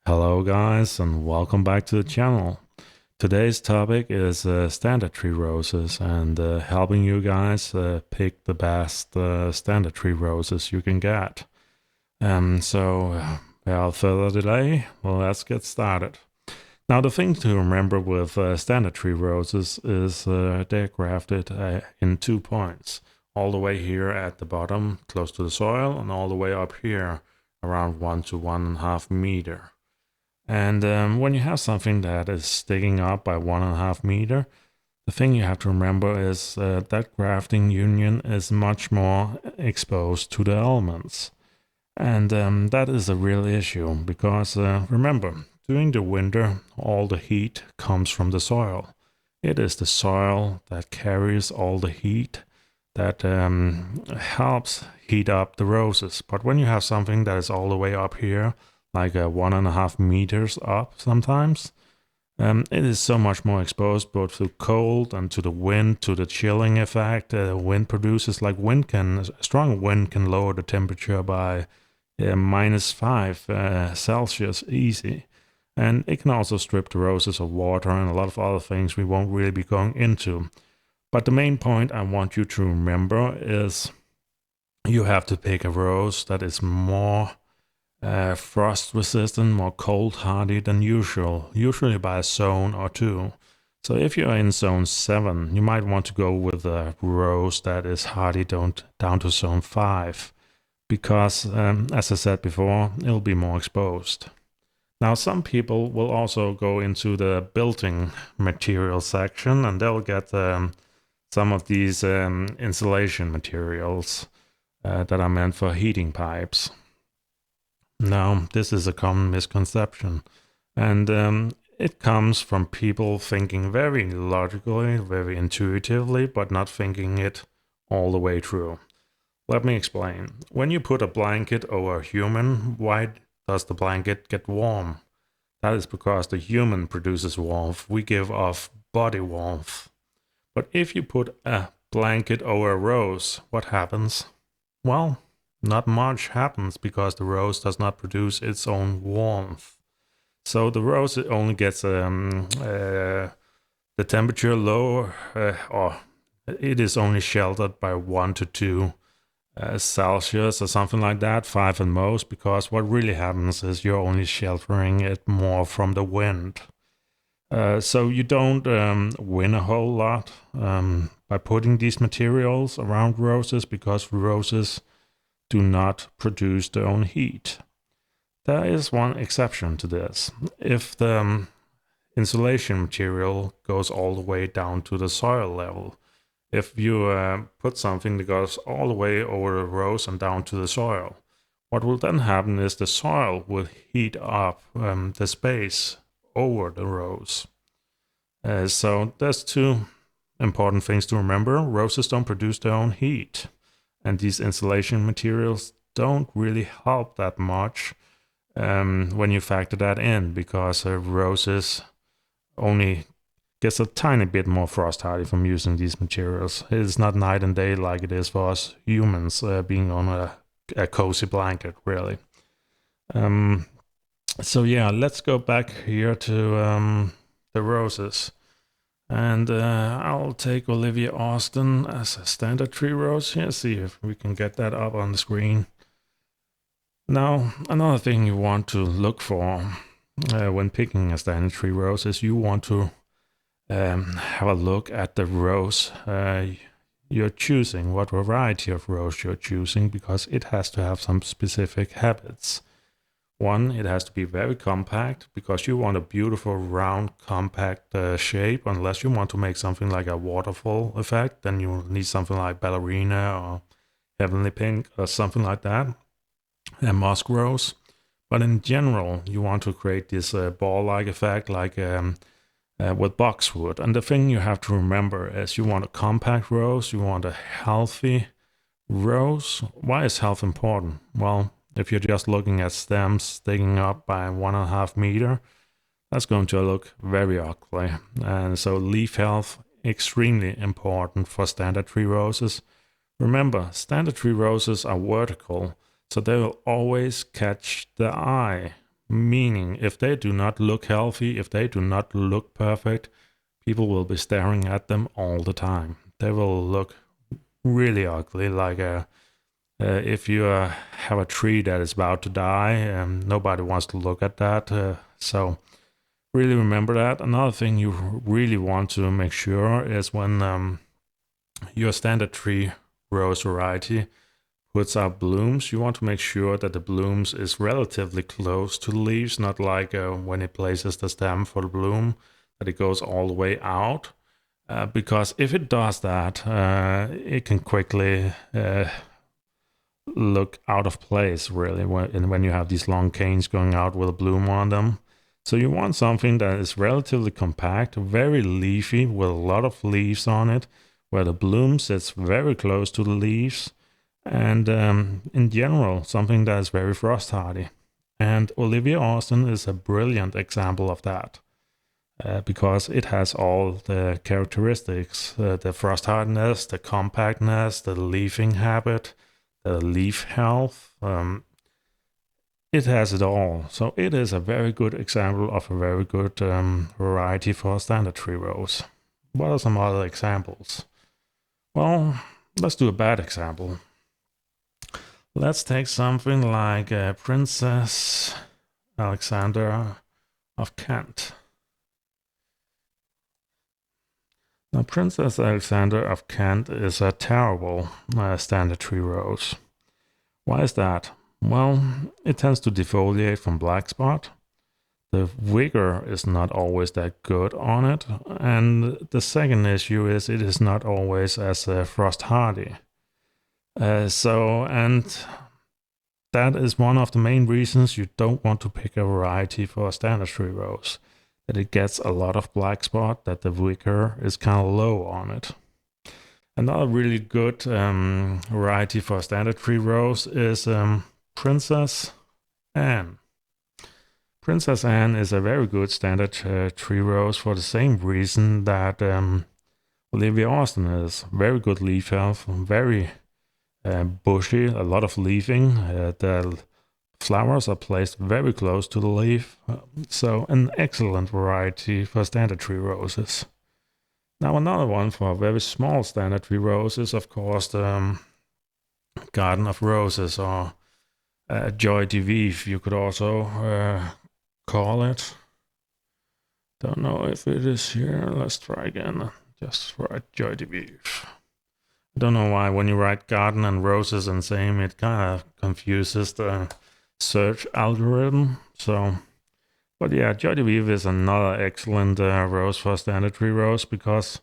Hello guys and welcome back to the channel. Today's topic is standard tree roses and helping you guys pick the best standard tree roses you can get. Without further delay, well, let's get started. Now the thing to remember with standard tree roses is they're grafted in 2 points. All the way here at the bottom close to the soil and all the way up here around 1 to 1.5 meter. And when you have something that is sticking up by 1.5 meter, the thing you have to remember is that grafting union is much more exposed to the elements. And that is a real issue because remember, during the winter, all the heat comes from the soil. It is the soil that carries all the heat that helps heat up the roses. But when you have something that is all the way up here, like 1.5 meters up sometimes, it is so much more exposed both to cold and to the wind, to the chilling effect wind produces. Like a strong wind can lower the temperature by -5 Celsius easy. And it can also strip the roses of water and a lot of other things we won't really be going into. But the main point I want you to remember is you have to pick a rose that is more frost resistant, more cold hardy than usual, usually by a zone or two. So if you're in zone 7, you might want to go with a rose that is hardy down to zone 5, because as I said before, it'll be more exposed. Now some people will also go into the building material section and they'll get some of these insulation materials that are meant for heating pipes. Now, this is a common misconception, and it comes from people thinking very logically, very intuitively, but not thinking it all the way through. Let me explain. When you put a blanket over a human, why does the blanket get warm? That is because the human produces warmth. We give off body warmth. But if you put a blanket over a rose, what happens? Well, not much happens because the rose does not produce its own warmth. So the rose only gets the temperature lower, or it is only sheltered by 1 to 2 Celsius or something like that, 5 at most, because what really happens is you're only sheltering it more from the wind. So you don't win a whole lot by putting these materials around roses, because roses do not produce their own heat. There is one exception to this. If the insulation material goes all the way down to the soil level, if you put something that goes all the way over the rose and down to the soil, what will then happen is the soil will heat up the space over the rose. So there's two important things to remember. Roses don't produce their own heat. And these insulation materials don't really help that much when you factor that in, because roses only gets a tiny bit more frost hardy from using these materials. It's not night and day like it is for us humans being on a cozy blanket, really. So yeah, let's go back here to the roses. And I'll take Olivia Austin as a standard tree rose here, see if we can get that up on the screen. Now, another thing you want to look for when picking a standard tree rose is you want to have a look at the rose you're choosing, what variety of rose you're choosing, because it has to have some specific habits. One, it has to be very compact, because you want a beautiful, round, compact shape. Unless you want to make something like a waterfall effect, then you need something like ballerina or heavenly pink or something like that, a musk rose. But in general, you want to create this ball-like effect, like with boxwood. And the thing you have to remember is you want a compact rose, you want a healthy rose. Why is health important? Well, if you're just looking at stems sticking up by 1.5 meter, that's going to look very ugly. And so leaf health, extremely important for standard tree roses. Remember, standard tree roses are vertical, so they will always catch the eye Meaning, if they do not look healthy, if they do not look perfect, people will be staring at them all the time. They will look really ugly, like if you have a tree that is about to die, nobody wants to look at that. So really remember that. Another thing you really want to make sure is when your standard tree rose variety puts out blooms, you want to make sure that the blooms is relatively close to the leaves, not like when it places the stem for the bloom, that it goes all the way out. Because if it does that, it can quickly look out of place, really, when you have these long canes going out with a bloom on them. So you want something that is relatively compact, very leafy, with a lot of leaves on it, where the bloom sits very close to the leaves, and in general, something that is very frost hardy. And Olivia Austin is a brilliant example of that. Because it has all the characteristics, the frost hardness, the compactness, the leafing habit, the leaf health. It has it all. So it is a very good example of a very good variety for standard tree rose. What are some other examples? Well, let's do a bad example. Let's take something like Princess Alexandra of Kent. Now, Princess Alexandra of Kent is a terrible standard tree rose. Why is that? Well, it tends to defoliate from black spot. The vigor is not always that good on it. And the second issue is it is not always as frost hardy. And that is one of the main reasons you don't want to pick a variety for a standard tree rose. That it gets a lot of black spot, that the vigor is kind of low on it. Another really good variety for a standard tree rose is Princess Anne. Princess Anne is a very good standard tree rose for the same reason that Olivia Austin is. Very good leaf health, very bushy, a lot of leafing. The flowers are placed very close to the leaf, so an excellent variety for standard tree roses. Now another one for very small standard tree roses, of course, the Garden of Roses, or Joy de Vive, you could also call it. Don't know if it is here. Let's try again. Just write Joy de Vive. I don't know why when you write garden and roses and same, it kind of confuses the search algorithm. But yeah, Joy de Vive is another excellent rose for standard tree rose because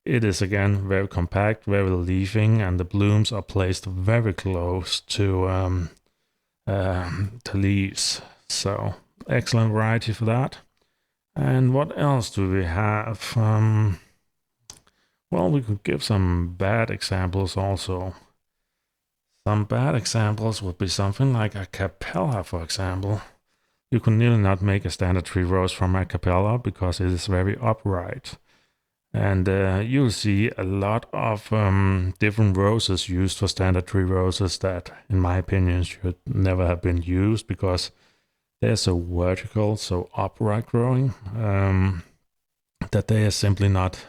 it is again very compact, very leafing, and the blooms are placed very close to leaves. So excellent variety for that. And what else do we have? Well, we could give some bad examples also. Some bad examples would be something like a Capella, for example. You could nearly not make a standard tree rose from a Capella because it is very upright. And you'll see a lot of different roses used for standard tree roses that, in my opinion, should never have been used because they're so vertical, so upright growing, that they are simply not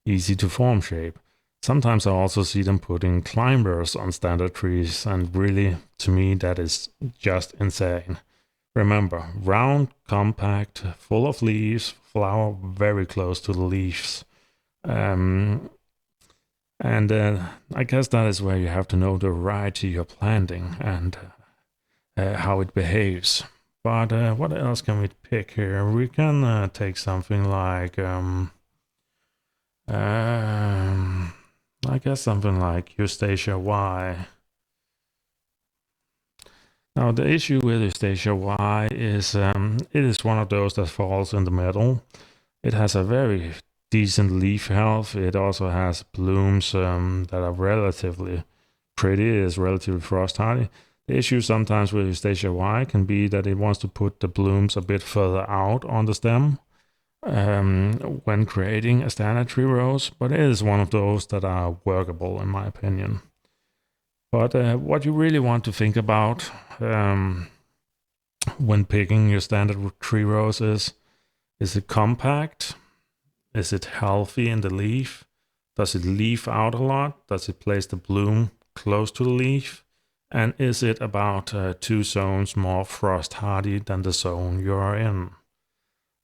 easy to form shape. Sometimes I also see them putting climbers on standard trees, and really, to me, that is just insane. Remember, round, compact, full of leaves, flower very close to the leaves. I guess that is where you have to know the variety you're planting and how it behaves. But what else can we pick here? We can take something like, I guess something like Eustacia Y. Now the issue with Eustacia Y is it is one of those that falls in the middle. It has a very decent leaf health. It also has blooms that are relatively pretty. It is relatively frost hardy. The issue sometimes with Eustacia Y can be that it wants to put the blooms a bit further out on the stem when creating a standard tree rose, but it is one of those that are workable in my opinion. But what you really want to think about when picking your standard tree rose is it compact? Is it healthy in the leaf? Does it leaf out a lot? Does it place the bloom close to the leaf? And is it about 2 zones more frost hardy than the zone you're in?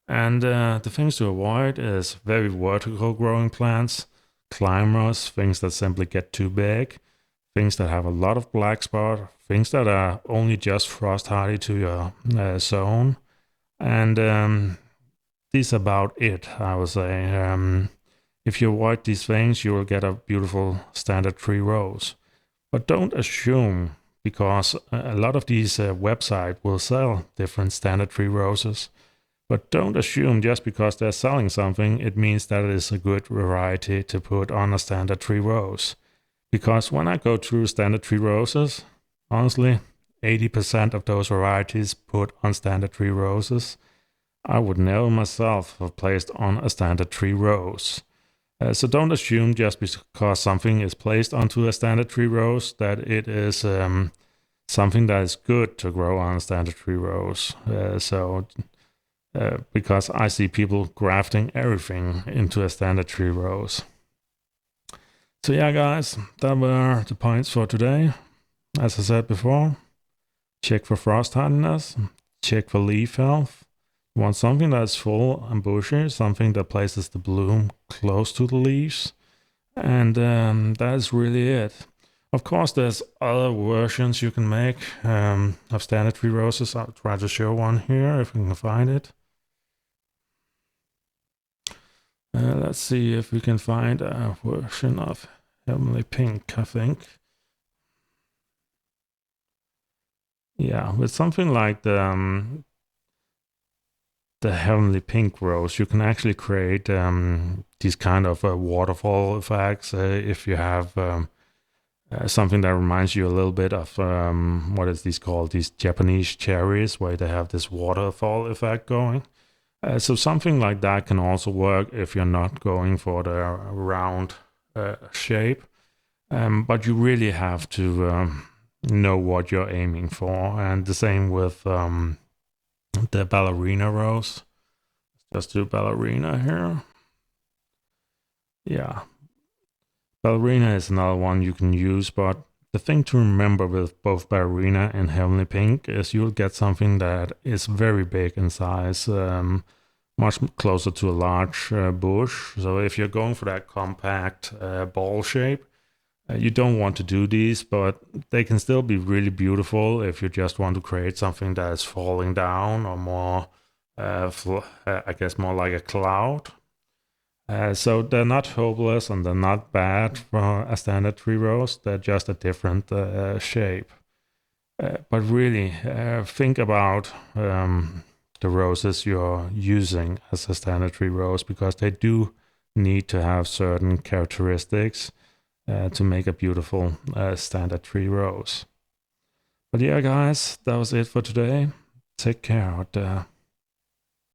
And the things to avoid is very vertical growing plants, climbers, things that simply get too big, things that have a lot of black spot, things that are only just frost hardy to your zone. And this is about it, I would say. If you avoid these things, you will get a beautiful standard tree rose. But don't assume, because a lot of these websites will sell different standard tree roses. But don't assume just because they're selling something, it means that it is a good variety to put on a standard tree rose. Because when I go through standard tree roses, honestly, 80% of those varieties put on standard tree roses, I would never myself have placed on a standard tree rose. So don't assume just because something is placed onto a standard tree rose that it is something that is good to grow on a standard tree rose. Because I see people grafting everything into a standard tree rose. So yeah, guys, that were the points for today. As I said before, check for frost hardiness, check for leaf health. You want something that's full and bushy, something that places the bloom close to the leaves, and that is really it. Of course, there's other versions you can make of standard tree roses. I'll try to show one here if we can find it. Let's see if we can find a version of Heavenly Pink, I think. Yeah, with something like the Heavenly Pink rose, you can actually create these kind of waterfall effects if you have something that reminds you a little bit of what is these called? These Japanese cherries, where they have this waterfall effect going. So something like that can also work if you're not going for the round shape. But you really have to know what you're aiming for. And the same with the ballerina rose. Let's do ballerina here. Yeah. Ballerina is another one you can use, but the thing to remember with both ballerina and Heavenly Pink is you'll get something that is very big in size. Much closer to a large bush. So if you're going for that compact ball shape, you don't want to do these, but they can still be really beautiful if you just want to create something that is falling down or more, I guess, more like a cloud. So they're not hopeless and they're not bad for a standard tree rose. They're just a different shape. But really, think about the roses you're using as a standard tree rose, because they do need to have certain characteristics to make a beautiful standard tree rose. But yeah, guys, that was it for today. Take care out there.